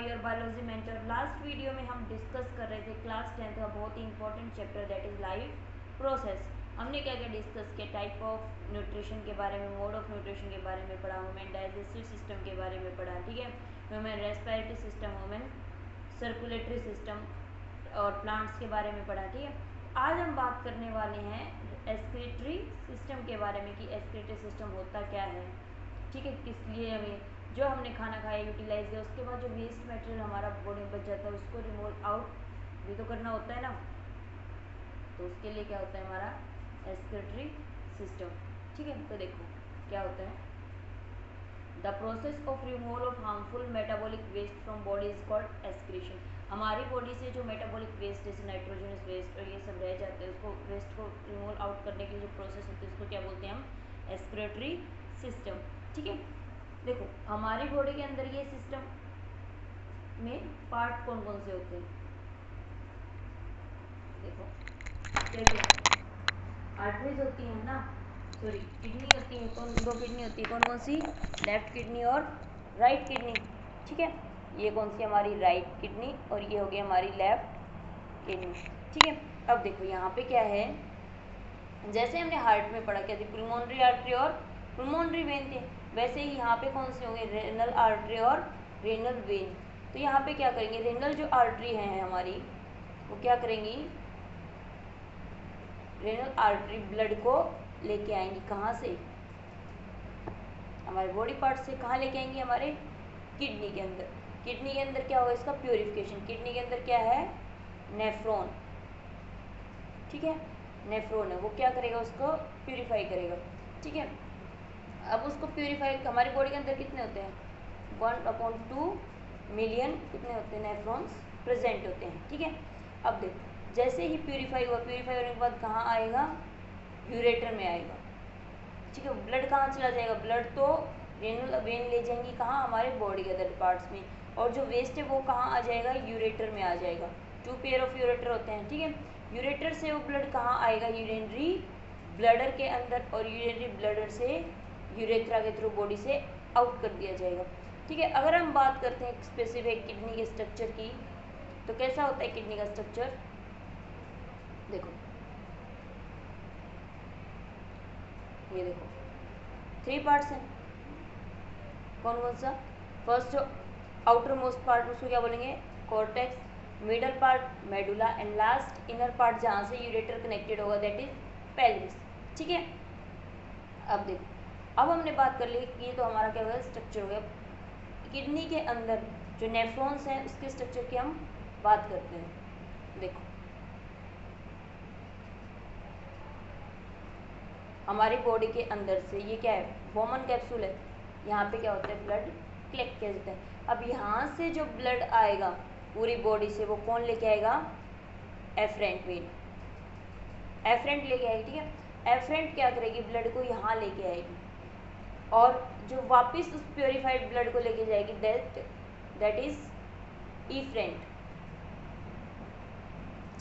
Your biology mentor. Last video में हम discuss कर रहे थे क्लास 10th का बहुत ही important chapter that is life process. हमने क्या क्या डिस्कस किया, टाइप ऑफ न्यूट्रिशन के बारे में, मोड ऑफ न्यूट्रिशन के बारे में पढ़ा, ह्यूमन डाइजेस्टिव सिस्टम के बारे में पढ़ा, ठीक है, human respiratory system, human circulatory system और प्लांट्स के बारे में पढ़ा, ठीक है। आज हम बात करने वाले हैं एक्सक्रीटरी सिस्टम के बारे में कि एक्सक्रीटरी सिस्टम होता क्या है, ठीक है, किस लिए हमें जो हमने खाना खाया यूटिलाइज किया उसके बाद जो वेस्ट मटेरियल हमारा बॉडी में बच जाता है उसको रिमूव आउट भी तो करना होता है ना, तो उसके लिए क्या होता है हमारा एक्सक्रीटरी सिस्टम, ठीक है। तो देखो क्या होता है, the process of removal of harmful metabolic waste from body is called excretion. हमारी बॉडी से जो मेटाबॉलिक वेस्ट जैसे नाइट्रोजनस वेस्ट और ये सब रह जाते हैं उसको वेस्ट को रिमूव आउट करने की जो प्रोसेस होती है उसको क्या बोलते हैं हम, एक्सक्रीटरी सिस्टम, ठीक है। देखो हमारी बॉडी के अंदर ये सिस्टम में पार्ट कौन कौन से होते हैं, देखो क्या क्या आर्टरीज होती हैं ना, सॉरी किडनी होती है, कौन दो किडनी होती है, कौन कौन सी, लेफ्ट किडनी और राइट किडनी, ठीक है। ये कौन सी हमारी राइट किडनी और ये हो गई हमारी लेफ्ट किडनी, ठीक है। अब देखो यहाँ पे क्या है, जैसे हमने हार्ट में पढ़ा क्या थी, पुल्मोनरी आर्टरी और पुल्मोनरी वेन थे, वैसे ही यहाँ पे कौन से होंगे, रेनल आर्टरी और रेनल वेन। तो यहाँ पे क्या करेंगे, रेनल जो आर्टरी है हमारी वो क्या करेंगी, रेनल आर्टरी ब्लड को लेके आएंगी कहाँ से, हमारे बॉडी पार्ट से, कहाँ लेके आएंगी, हमारे किडनी के अंदर। किडनी के अंदर क्या होगा, इसका प्योरिफिकेशन, किडनी के अंदर क्या है, नेफ्रॉन, ठीक है, नेफ्रॉन है, वो क्या करेगा, उसको प्यूरिफाई करेगा, ठीक है। अब उसको प्यूरिफाई, हमारी बॉडी के अंदर कितने होते हैं, 1/2 मिलियन कितने होते हैं, नेफ्रॉन्स प्रेजेंट होते हैं, ठीक है। अब देखो जैसे ही प्यूरिफाई हुआ, प्यूरिफाई होने के बाद कहाँ आएगा, यूरेटर में आएगा, ठीक है। ब्लड कहाँ चला जाएगा, ब्लड तो रेनल वेन ले जाएंगी कहाँ, हमारे बॉडी के अदर पार्ट्स में, और जो वेस्ट है वो कहाँ आ जाएगा, यूरेटर में आ जाएगा। 2 पेयर ऑफ यूरेटर होते हैं, ठीक है। यूरेटर से वो ब्लड कहाँ आएगा, यूरिनरी ब्लडर के अंदर, और यूरिनरी ब्लडर से यूरेथ्रा के थ्रू बॉडी से आउट कर दिया जाएगा, ठीक है। अगर हम बात करते हैं स्पेसिफिक किडनी के स्ट्रक्चर की, तो कैसा होता है किडनी का स्ट्रक्चर, देखो ये देखो 3 पार्ट्स हैं, कौन कौन सा, फर्स्ट जो आउटर मोस्ट पार्ट उसको क्या बोलेंगे, cortex, middle part medulla and last inner part जहाँ से यूरेटर कनेक्टेड होगा दैट इज पेल्विस, ठीक है। अब देखो अब हमने बात कर ली कि ये तो हमारा क्या होगा, स्ट्रक्चर हो गया। किडनी के अंदर जो नेफ्रॉन्स हैं उसके स्ट्रक्चर की हम बात करते हैं। देखो हमारी बॉडी के अंदर से ये क्या है, वोमन कैप्सूल है, यहाँ पे क्या होता है, ब्लड कलेक्ट किया जाता है। अब यहाँ से जो ब्लड आएगा पूरी बॉडी से वो कौन लेके आएगा, एफरेंट वेन, एफरेंट लेके आएगी, ठीक है। एफरेंट क्या करेगी, ब्लड को यहाँ लेके आएगी और जो वापस उस प्योरीफाइड ब्लड को लेके जाएगी दैट इज इफ्रेंट,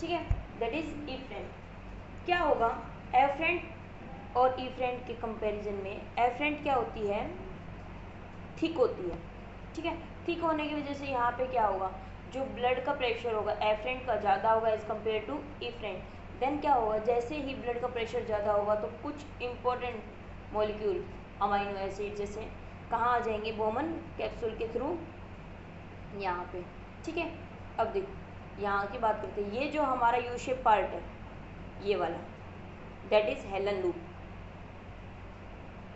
ठीक है, दैट इज इफ्रेंट। क्या होगा, एफरेंट और इफ्रेंट के कंपैरिजन में एफरेंट क्या होती है, थिक होती है, ठीक है। थिक होने की वजह से यहाँ पे क्या होगा, जो ब्लड का प्रेशर होगा एफरेंट का ज़्यादा होगा एज कम्पेयर टू इफ्रेंट। देन क्या होगा, जैसे ही ब्लड का प्रेशर ज़्यादा होगा तो कुछ इंपॉर्टेंट मॉलिक्यूल अमाइनो एसिड जैसे कहाँ आ जाएंगे, बोमन कैप्सूल के थ्रू यहाँ पे, ठीक है। अब देखो यहाँ की बात करते हैं, ये जो हमारा यू शेप पार्ट है ये वाला दैट इज हेलन लूप,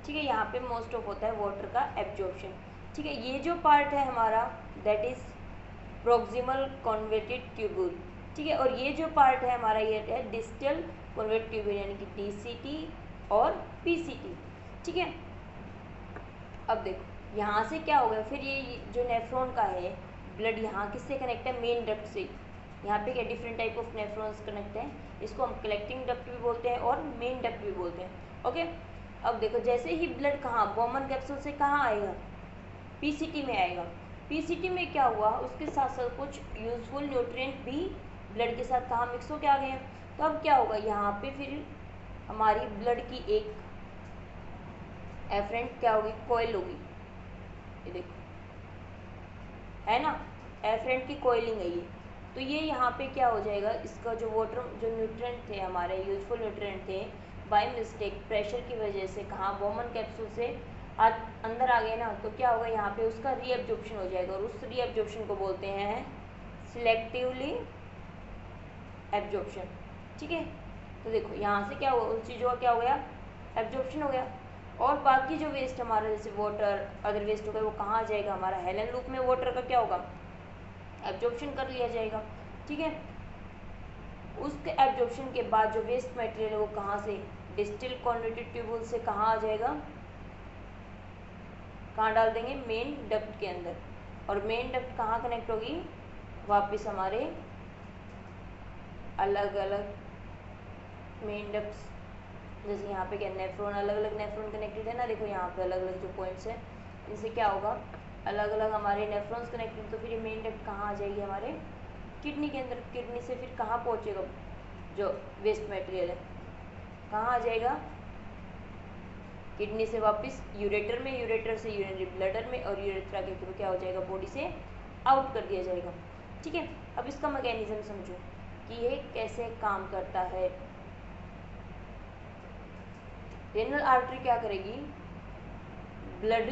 ठीक है। यहाँ पे मोस्ट ऑफ होता है वाटर का एब्जॉर्प्शन, ठीक है। ये जो पार्ट है हमारा that is proximal convoluted tubule, ठीक है। और ये जो पार्ट है हमारा ये है डिस्टल कॉन्वेटेड ट्यूब्यूल यानी कि डीसीटी और पीसीटी, ठीक है। अब देखो यहाँ से क्या होगा, फिर ये जो नेफ्रॉन का है ब्लड यहाँ किससे कनेक्ट है, मेन डक्ट से। यहाँ पे क्या different type of nephrons connect हैं, इसको हम कलेक्टिंग डक्ट भी बोलते हैं और मेन डक्ट भी बोलते हैं, ओके। अब देखो जैसे ही ब्लड कहाँ, बोमन कैप्सूल से कहाँ आएगा, पीसीटी में आएगा। पीसीटी में क्या हुआ, उसके साथ साथ कुछ यूजफुल न्यूट्रिएंट भी ब्लड के साथ कहाँ मिक्स हो के आ गए हैं। तो अब क्या होगा, यहाँ पे फिर हमारी ब्लड की एक एफरेंट क्या होगी, कोयल होगी, ये देखो है ना, एफरेंट की कोयलिंग है ये। तो ये यहाँ पे क्या हो जाएगा, इसका जो वाटर जो न्यूट्रिएंट थे हमारे यूजफुल न्यूट्रिएंट थे, बाय मिस्टेक प्रेशर की वजह से कहाँ बॉमन कैप्सूल से अंदर आ गए ना, तो क्या होगा यहाँ पे उसका रीअब्जॉर्प्शन हो जाएगा, और उस रीअब्जॉर्प्शन को बोलते हैं सिलेक्टिवली एब्जॉर्प्शन। ठीक है, तो देखो यहाँ से क्या हुआ, उस चीज़ों का क्या हो गया, एब्जॉर्प्शन हो गया। और बाकी जो वेस्ट हमारा जैसे वाटर अदर वेस्ट हो गया, वो कहाँ आ जाएगा, हमारा हेलन लूप में वाटर का क्या होगा, एब्जॉर्प्शन कर लिया जाएगा। ठीक है, उसके एब्जॉर्प्शन के बाद जो वेस्ट मटेरियल है वो कहाँ से, डिस्टिल कॉन्वेटेड ट्यूबुल से कहाँ आ जाएगा, कहाँ डाल देंगे, मेन डक्ट के अंदर। और मेन डक्ट कहाँ कनेक्ट होगी, वापस हमारे अलग अलग मेन डक्ट्स, जैसे यहाँ पे क्या नेफ्रॉन, अलग अलग नेफ्रॉन कनेक्टेड है ना, देखो यहाँ पे अलग अलग जो पॉइंट्स हैं, इनसे क्या होगा, अलग अलग हमारे नेफ्रॉन्स कनेक्टेड। तो फिर ये मेन डक्ट कहाँ आ जाएगी, हमारे किडनी के अंदर। किडनी से फिर कहाँ पहुँचेगा जो वेस्ट मटेरियल है, कहाँ आ जाएगा, किडनी से वापस यूरेटर में, यूरेटर से यूरिनरी ब्लडर में, और यूरेथ्रा के थ्रू क्या हो जाएगा, बॉडी से आउट कर दिया जाएगा। ठीक है, अब इसका मैकेनिज्म समझो कि ये कैसे काम करता है। रेनल आर्टरी क्या करेगी, ब्लड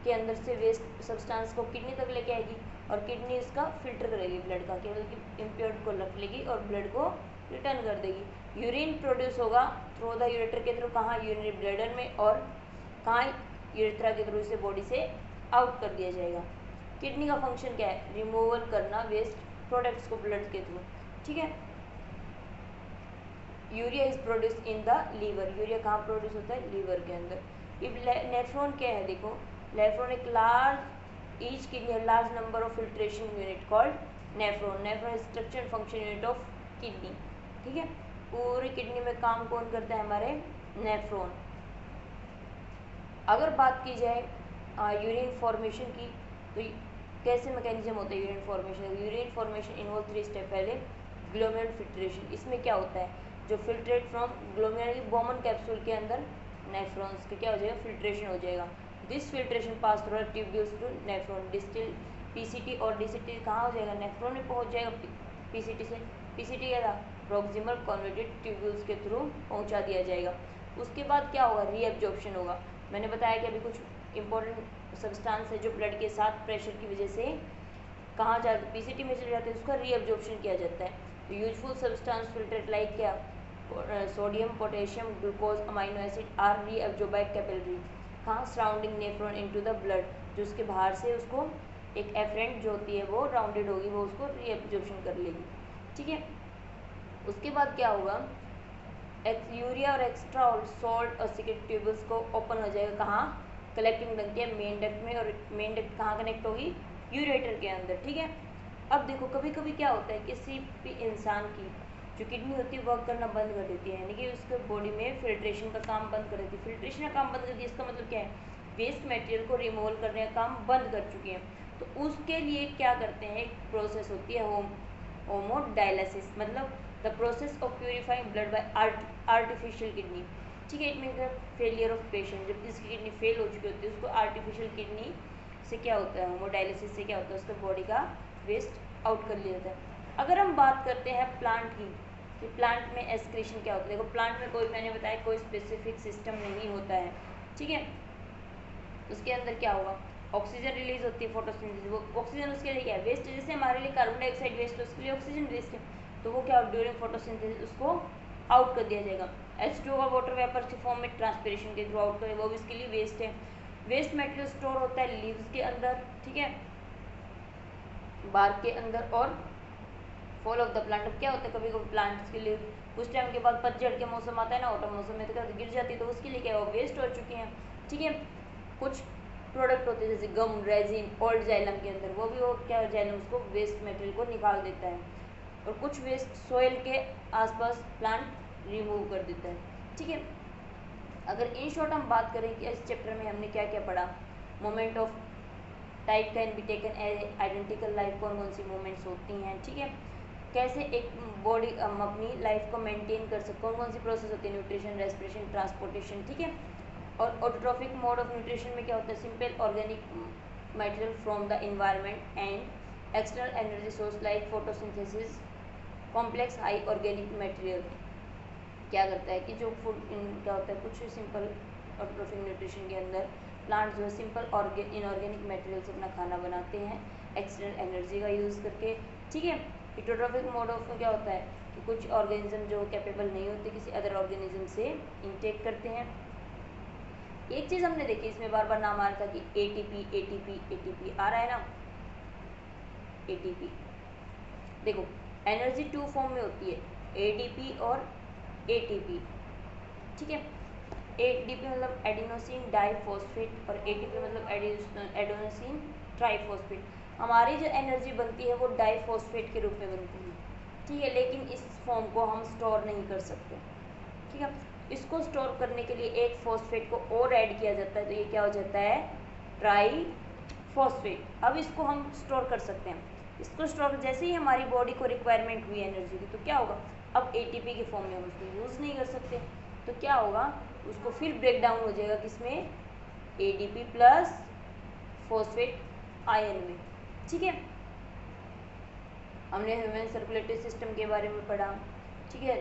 के अंदर से वेस्ट सब्सटेंस को किडनी तक लेके आएगी, और किडनी इसका फिल्टर करेगी ब्लड का, केवल कि इम्प्योर्ड को रख लेगी और ब्लड को रिटर्न कर देगी। यूरिन प्रोड्यूस होगा थ्रू द यूरेटर के थ्रू, कहाँ, यूरिनरी ब्लैडर में, और कहाँ, यूरेथ्रा के थ्रू इसे बॉडी से आउट कर दिया जाएगा। किडनी का फंक्शन क्या है, रिमूवल करना वेस्ट प्रोडक्ट्स को ब्लड के थ्रू। ठीक है, urea is produce in the liver, urea कहाँ प्रोड्यूस होता है, लीवर के अंदर। नेफ्रॉन क्या है, देखो नेफ्रॉन एक large each kidney large number of filtration unit called nephron. Nephron structure and function unit of kidney. ठीक है, पूरी किडनी में काम कौन करता है, हमारे नेफ्रॉन। अगर बात की जाए यूरिन फॉर्मेशन की, तो कैसे मैकेनिज्म होता है urine formation. Urine formation involve 3 step. पहले ग्लोमेरुलर फिल्ट्रेशन, इसमें क्या होता है, जो filtrate from glomerular Bowman capsule के अंदर नेफ्रॉन्स का क्या हो जाएगा, फिल्ट्रेशन हो जाएगा। This filtration pass through tubules to nephron, distal PCT, और डीसीटी कहाँ हो जाएगा, नेफ्रॉन में पहुंच जाएगा पीसीटी से। पीसीटी क्या था, प्रॉक्सिमल कॉन्वर्टेड ट्यूब्यूल्स के थ्रू पहुंचा दिया जाएगा। उसके बाद क्या होगा, रीअब्जॉर्प्शन होगा। मैंने बताया कि अभी कुछ इंपॉर्टेंट सब्सटेंस है जो ब्लड के साथ प्रेशर की वजह से कहाँ जाते, पीसीटी में चले जाते हैं, उसका रीअब्जॉर्प्शन किया जाता है। तो यूजफुल सब्सटेंस फिल्ट्रेट लाइक क्या, sodium, potassium, glucose, amino acid are reabsorb by capillary, कहाँ, surrounding nephron into the blood, जो उसके बाहर से उसको एक एफरेंट जो होती है वो राउंडेड होगी, वो उसको रीअब्जॉर्प्शन कर लेगी। ठीक है, उसके बाद क्या होगा, यूरिया और एक्स्ट्रा सॉल्ट और सिकेट ट्यूबल्स को ओपन हो जाएगा, कहाँ, कलेक्टिंग डक्ट या मेन डक्ट में, और मेन डक्ट कहाँ कनेक्ट होगी, यूरेटर के अंदर। ठीक है, अब देखो कभी कभी क्या होता है, किसी भी इंसान की जो किडनी होती है वर्क करना बंद कर देती है, यानी कि उसके बॉडी में फिल्ट्रेशन का काम बंद कर देती है। फिल्ट्रेशन का काम बंद कर दिया, इसका मतलब क्या है, वेस्ट मटेरियल को रिमूवल करने का काम बंद कर चुकी है। तो उसके लिए क्या करते हैं, एक प्रोसेस होती है होमोडायलिसिस, मतलब the process of purifying blood bye artificial kidney. ठीक है, it mean failure of patient, जब जिसकी किडनी फेल हो चुकी होती है उसको आर्टिफिशियल किडनी से क्या होता है, होमोडायलिसिस से क्या होता है, उसका बॉडी का वेस्ट आउट कर लिया जाता है। अगर हम बात करते हैं प्लांट की, कि प्लांट में एक्सक्रीशन क्या होता है, देखो प्लांट में कोई, मैंने बताया कोई स्पेसिफिक सिस्टम नहीं होता है। ठीक है, उसके अंदर क्या होगा, ऑक्सीजन रिलीज होती है फोटोसिंथेसिस, वो ऑक्सीजन उसके लिए क्या है, वेस्ट। जैसे हमारे लिए कार्बन डाइऑक्साइड वेस्ट है, उसके लिए ऑक्सीजन वेस्ट है, तो वो क्या ड्यूरिंग फोटोसिंथेसिस उसको आउट कर दिया जाएगा। H2O का वाटर वेपर के फॉर्म में ट्रांसपिरेशन के थ्रू आउट करेगा, वो भी इसके लिए वेस्ट है। वेस्ट मटेरियल स्टोर होता है लीव्स के अंदर, ठीक है, बार्क के अंदर, और फॉल ऑफ द प्लांट। अब क्या होता है, कभी कभी प्लांट्स के लिए कुछ टाइम के बाद पतझड़ के मौसम आता है ना, ऑटम मौसम में, तो क्या गिर जाती है, तो उसके लिए क्या है, वो वेस्ट हो चुकी हैं। ठीक है, कुछ प्रोडक्ट होते हैं जैसे गम, रेजिन, ओल्ड जाइलम के अंदर, वो भी वो क्या जाइलम उसको वेस्ट मटेरियल को निकाल देता है, और कुछ वेस्ट सॉइल के आसपास प्लांट रिमूव कर देता है। ठीक है, अगर इन शॉर्ट हम बात करें कि इस चैप्टर में हमने क्या क्या पढ़ा, moment of type can be taken as identical life, कौन कौन सी मूवमेंट्स होती हैं। ठीक है, कैसे एक बॉडी हम अपनी लाइफ को मेंटेन कर सकते, कौन कौन सी प्रोसेस होती है, न्यूट्रिशन, रेस्पिरेशन, ट्रांसपोर्टेशन। ठीक है, और ऑटोट्रॉफिक मोड ऑफ न्यूट्रिशन में क्या होता है, simple organic material from the environment and external energy source like photosynthesis, complex high organic material। क्या करता है कि जो फूड क्या होता है, कुछ सिंपल और ट्रोफिक न्यूट्रिशन के अंदर प्लांट जो है सिंपल इनऑर्गेनिक मटेरियल से अपना खाना बनाते हैं एक्सटर्नल एनर्जी का यूज़ करके। ठीक है, हिटरोट्रॉफिक मोड ऑफ में क्या होता है कि कुछ ऑर्गेनिज्म जो कैपेबल नहीं होते किसी अदर ऑर्गेनिज्म से इनटेक करते हैं। एक चीज़ हमने देखी इसमें बार बार नाम आ रहा था कि एटीपी एटीपी एटीपी आ रहा है ना, एटीपी। देखो एनर्जी टू फॉर्म में होती है, एडीपी और एटीपी। ठीक है, एडीपी मतलब एडिनोसिन डाइफॉस्फेट और एटीपी मतलब एडिनोसिन ट्राइफॉस्फेट। हमारी जो एनर्जी बनती है वो डाइफॉस्फेट के रूप में बनती है। ठीक है, लेकिन इस फॉर्म को हम स्टोर नहीं कर सकते। ठीक है, इसको स्टोर करने के लिए एक फॉस्फेट को और ऐड किया जाता है, तो ये क्या हो जाता है, ट्राइफॉस्फेट। अब इसको हम स्टोर कर सकते हैं। इसको स्टोर जैसे ही हमारी बॉडी को रिक्वायरमेंट हुई एनर्जी की, तो क्या होगा, अब एटीपी के फॉर्म में हम उसको यूज़ नहीं कर सकते, तो क्या होगा, उसको फिर ब्रेक डाउन हो जाएगा किसमें, एडीपी प्लस फॉस्फेट आयन में। ठीक है, हमने ह्यूमन सर्कुलेटरी सिस्टम के बारे में पढ़ा। ठीक है,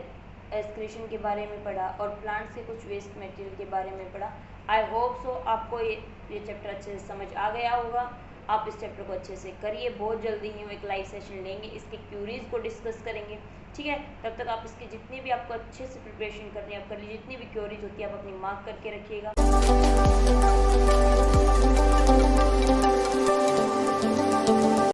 एक्सक्रीशन के बारे में पढ़ा और प्लांट्स के कुछ वेस्ट मटेरियल के बारे में पढ़ा। आई होप सो आपको ये चैप्टर अच्छे से समझ आ गया होगा। आप इस चैप्टर को अच्छे से करिए। बहुत जल्दी ही हम एक लाइव सेशन लेंगे, इसके क्यूरीज को डिस्कस करेंगे। ठीक है, तब तक आप इसकी जितनी भी आपको अच्छे से प्रिपरेशन करनी है आप कर लीजिए। जितनी भी क्यूरीज होती है आप अपनी मार्क करके रखिएगा।